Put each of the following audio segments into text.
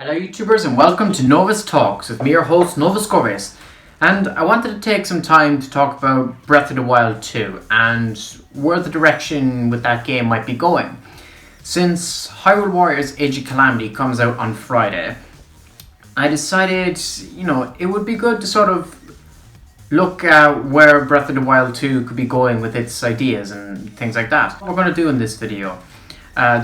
Hello YouTubers and welcome to Novus Talks with me, your host Novus Gorbes. And I wanted to take some time to talk about Breath of the Wild 2 and where the direction with that game might be going. Since Hyrule Warriors Age of Calamity comes out on Friday, I decided, it would be good to sort of look at where Breath of the Wild 2 could be going with its ideas and things like that. What we're going to do in this video.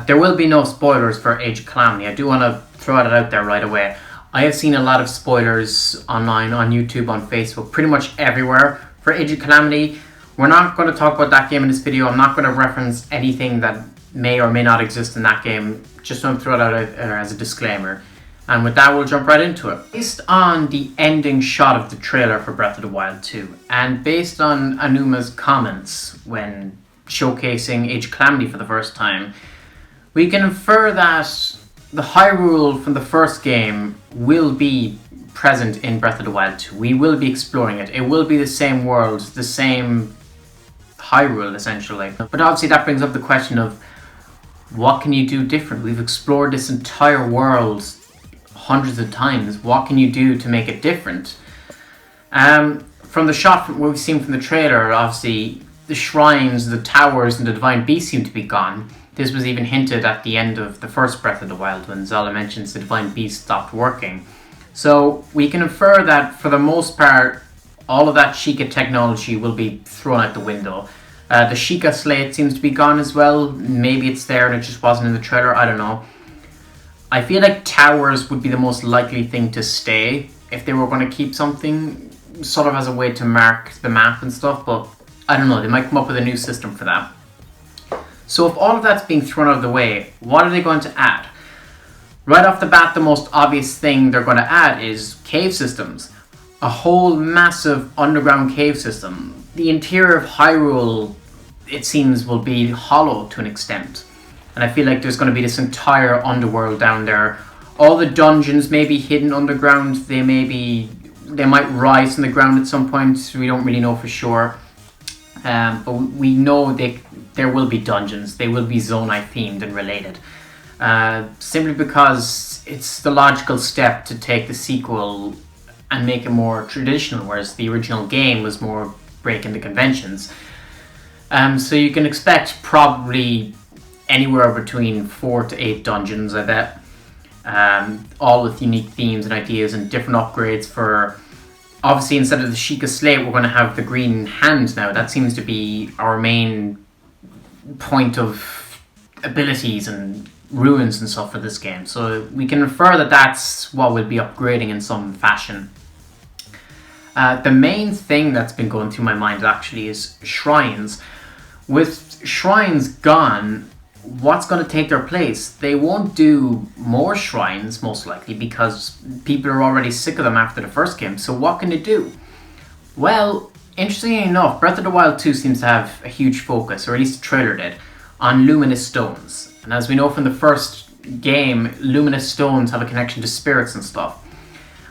There will be no spoilers for Age of Calamity. I do want to throw it out there right away. I have seen a lot of spoilers online, on YouTube, on Facebook, pretty much everywhere for Age of Calamity. We're not going to talk about that game in this video. I'm not going to reference anything that may or may not exist in that game. Just want to throw it out as a disclaimer. And with that, we'll jump right into it. Based on the ending shot of the trailer for Breath of the Wild 2, and based on Anuma's comments when showcasing Age of Calamity for the first time, we can infer that the Hyrule from the first game will be present in Breath of the Wild 2. We will be exploring it. It will be the same world, the same Hyrule, essentially. But obviously that brings up the question of what can you do different? We've explored this entire world hundreds of times. What can you do to make it different? From the shot what we've seen from the trailer, obviously the shrines, the towers, and the divine beasts seem to be gone. This was even hinted at the end of the first Breath of the Wild when Zelda mentions the divine beast stopped working. So we can infer that for the most part, all of that Sheikah technology will be thrown out the window. The Sheikah slate seems to be gone as well. Maybe it's there and it just wasn't in the trailer, I don't know. I feel like towers would be the most likely thing to stay if they were going to keep something sort of as a way to mark the map and stuff, but I don't know, they might come up with a new system for that. So if all of that's being thrown out of the way, what are they going to add? Right off the bat, the most obvious thing they're going to add is cave systems. A whole massive underground cave system. The interior of Hyrule, it seems, will be hollow to an extent. And I feel like there's going to be this entire underworld down there. All the dungeons may be hidden underground. They might rise from the ground at some point. We don't really know for sure. But we know there will be dungeons. They will be Zonai themed and related. Simply because it's the logical step to take the sequel and make it more traditional, whereas the original game was more breaking the conventions. So you can expect probably anywhere between 4 to 8 dungeons, I bet. All with unique themes and ideas and different upgrades for... Obviously, instead of the Sheikah slate, we're going to have the green hand now. That seems to be our main point of abilities and ruins and stuff for this game. So we can infer that that's what we'll be upgrading in some fashion. The main thing that's been going through my mind actually is shrines. With shrines gone, what's going to take their place? They won't do more shrines, most likely, because people are already sick of them after the first game. So what can they do? Well, interestingly enough, Breath of the Wild 2 seems to have a huge focus, or at least the trailer did, on luminous stones. And as we know from the first game, luminous stones have a connection to spirits and stuff.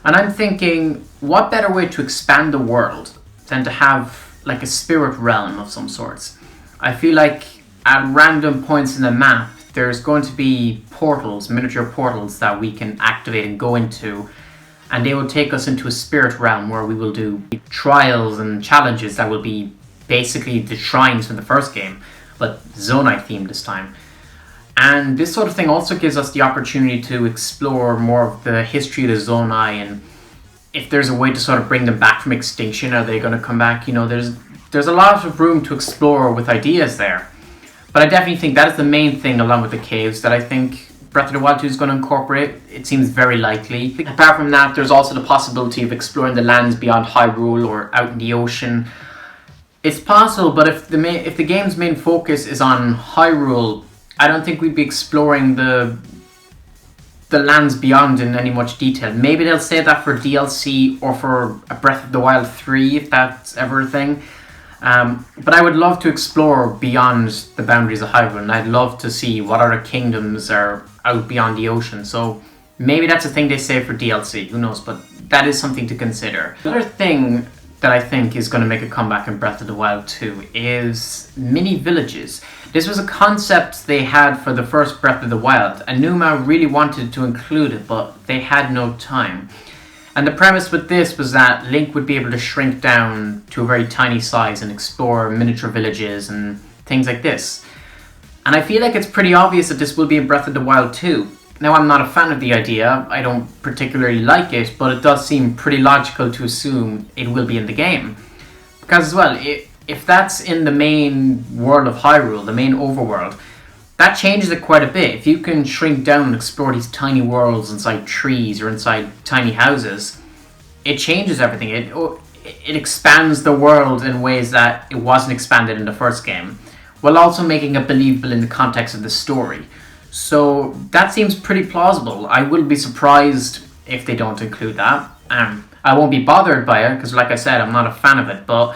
And I'm thinking, what better way to expand the world than to have like a spirit realm of some sorts? I feel like at random points in the map, there's going to be portals, miniature portals that we can activate and go into, and they will take us into a spirit realm where we will do trials and challenges that will be basically the shrines from the first game, but Zonai themed this time. And this sort of thing also gives us the opportunity to explore more of the history of the Zonai, and if there's a way to sort of bring them back from extinction, are they going to come back? There's a lot of room to explore with ideas there. But I definitely think that is the main thing, along with the caves, that I think Breath of the Wild 2 is going to incorporate. It seems very likely. Apart from that, there's also the possibility of exploring the lands beyond Hyrule or out in the ocean. It's possible, but if the game's main focus is on Hyrule, I don't think we'd be exploring the lands beyond in any much detail. Maybe they'll say that for DLC or for a Breath of the Wild 3, if that's ever a thing. But I would love to explore beyond the boundaries of Hyrule, and I'd love to see what other kingdoms are out beyond the ocean. So maybe that's a thing they say for DLC, who knows, but that is something to consider. Another thing that I think is going to make a comeback in Breath of the Wild 2 is mini villages. This was a concept they had for the first Breath of the Wild, and Numa really wanted to include it, but they had no time. And the premise with this was that Link would be able to shrink down to a very tiny size and explore miniature villages and things like this. And I feel like it's pretty obvious that this will be in Breath of the Wild 2. Now, I'm not a fan of the idea, I don't particularly like it, but it does seem pretty logical to assume it will be in the game. Because as well, if that's in the main world of Hyrule, the main overworld, that changes it quite a bit. If you can shrink down and explore these tiny worlds inside trees or inside tiny houses, it changes everything. It expands the world in ways that it wasn't expanded in the first game, while also making it believable in the context of the story. So that seems pretty plausible. I will be surprised if they don't include that. I won't be bothered by it because, like I said, I'm not a fan of it, but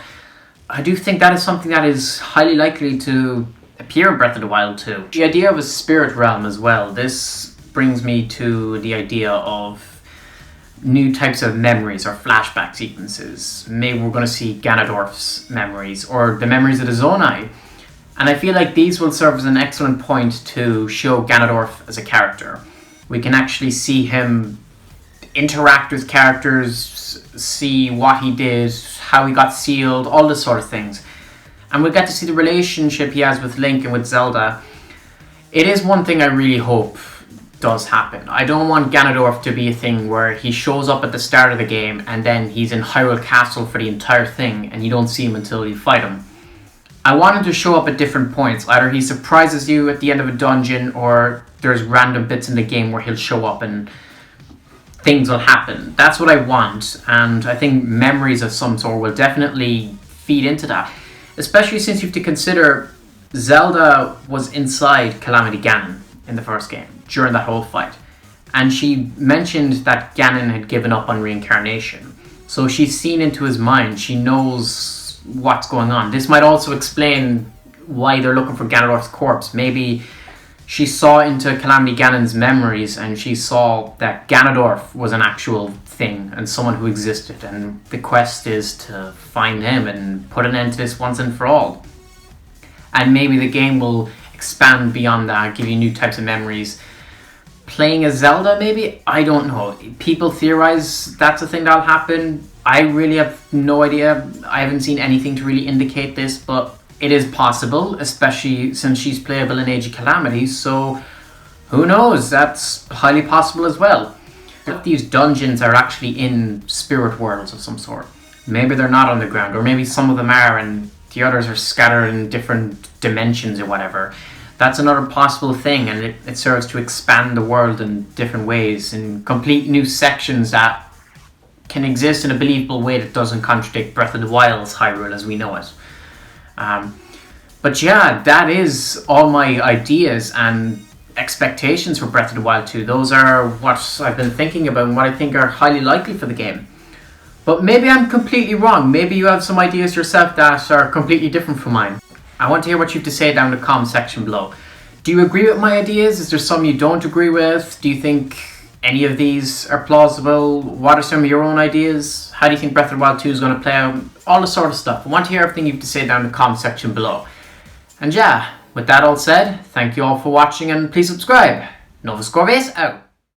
I do think that is something that is highly likely to appear in Breath of the Wild 2. The idea of a spirit realm as well. This brings me to the idea of new types of memories or flashback sequences. Maybe we're going to see Ganondorf's memories or the memories of the Zonai. And I feel like these will serve as an excellent point to show Ganondorf as a character. We can actually see him interact with characters, see what he did, how he got sealed, all this sort of things. And we'll get to see the relationship he has with Link and with Zelda. It is one thing I really hope does happen. I don't want Ganondorf to be a thing where he shows up at the start of the game and then he's in Hyrule Castle for the entire thing and you don't see him until you fight him. I want him to show up at different points. Either he surprises you at the end of a dungeon or there's random bits in the game where he'll show up and things will happen. That's what I want, and I think memories of some sort will definitely feed into that. Especially since you have to consider Zelda was inside Calamity Ganon in the first game during that whole fight. And she mentioned that Ganon had given up on reincarnation. So she's seen into his mind. She knows what's going on. This might also explain why they're looking for Ganondorf's corpse. Maybe she saw into Calamity Ganon's memories and she saw that Ganondorf was an actual thing and someone who existed, and the quest is to find him and put an end to this once and for all. And maybe the game will expand beyond that, give you new types of memories. Playing as Zelda, maybe? I don't know. People theorize that's a thing that'll happen. I really have no idea. I haven't seen anything to really indicate this, but it is possible, especially since she's playable in Age of Calamity, so who knows? That's highly possible as well. If these dungeons are actually in spirit worlds of some sort. Maybe they're not on the ground, or maybe some of them are and the others are scattered in different dimensions or whatever. That's another possible thing, and it serves to expand the world in different ways, in complete new sections that can exist in a believable way that doesn't contradict Breath of the Wild's Hyrule as we know it. But yeah, that is all my ideas and expectations for Breath of the Wild 2. Those are what I've been thinking about and what I think are highly likely for the game. But maybe I'm completely wrong. Maybe you have some ideas yourself that are completely different from mine. I want to hear what you have to say down in the comment section below. Do you agree with my ideas? Is there some you don't agree with? Do you think any of these are plausible? What are some of your own ideas? How do you think Breath of the Wild 2 is going to play out? All this sort of stuff. I want to hear everything you have to say down in the comment section below. And yeah, with that all said, thank you all for watching and please subscribe. Novus Corvus out.